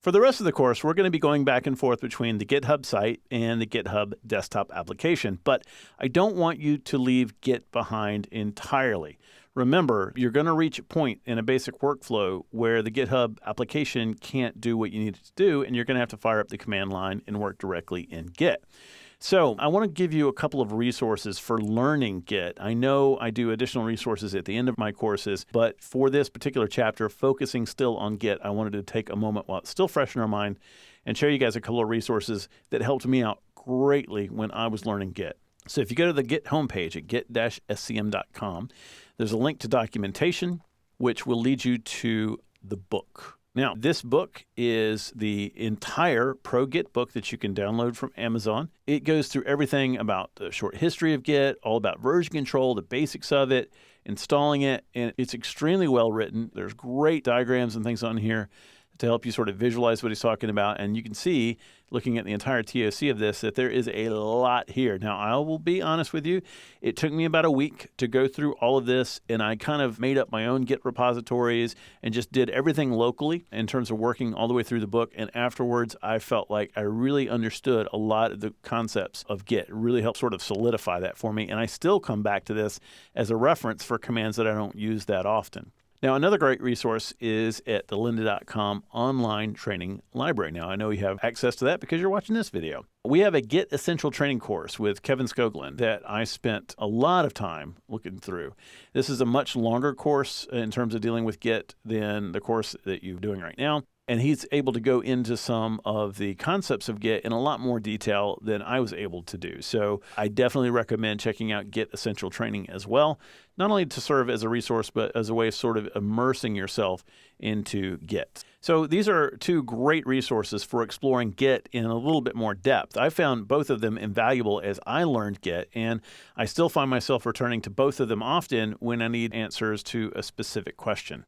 For the rest of the course, we're going to be going back and forth between the GitHub site and the GitHub desktop application, but I don't want you to leave Git behind entirely. Remember, you're going to reach a point in a basic workflow where the GitHub application can't do what you need it to do, and you're going to have to fire up the command line and work directly in Git. So I want to give you a couple of resources for learning Git. I know I do additional resources at the end of my courses, but for this particular chapter, focusing still on Git, I wanted to take a moment while it's still fresh in our mind and show you guys a couple of resources that helped me out greatly when I was learning Git. So if you go to the Git homepage at git-scm.com, there's a link to documentation, which will lead you to the book. Now, this book is the entire Pro Git book that you can download from Amazon. It goes through everything about the short history of Git, all about version control, the basics of it, installing it, and it's extremely well written. There's great diagrams and things on here to help you sort of visualize what he's talking about. And you can see, looking at the entire TOC of this, that there is a lot here. Now, I will be honest with you, it took me about a week to go through all of this, and I kind of made up my own Git repositories and just did everything locally in terms of working all the way through the book. And afterwards, I felt like I really understood a lot of the concepts of Git. It really helped sort of solidify that for me. And I still come back to this as a reference for commands that I don't use that often. Now, another great resource is at the lynda.com online training library. Now, I know you have access to that because you're watching this video. We have a Git Essential Training course with Kevin Skoglund that I spent a lot of time looking through. This is a much longer course in terms of dealing with Git than the course that you're doing right now. And he's able to go into some of the concepts of Git in a lot more detail than I was able to do. So I definitely recommend checking out Git Essential Training as well, not only to serve as a resource, but as a way of sort of immersing yourself into Git. So these are two great resources for exploring Git in a little bit more depth. I found both of them invaluable as I learned Git, and I still find myself returning to both of them often when I need answers to a specific question.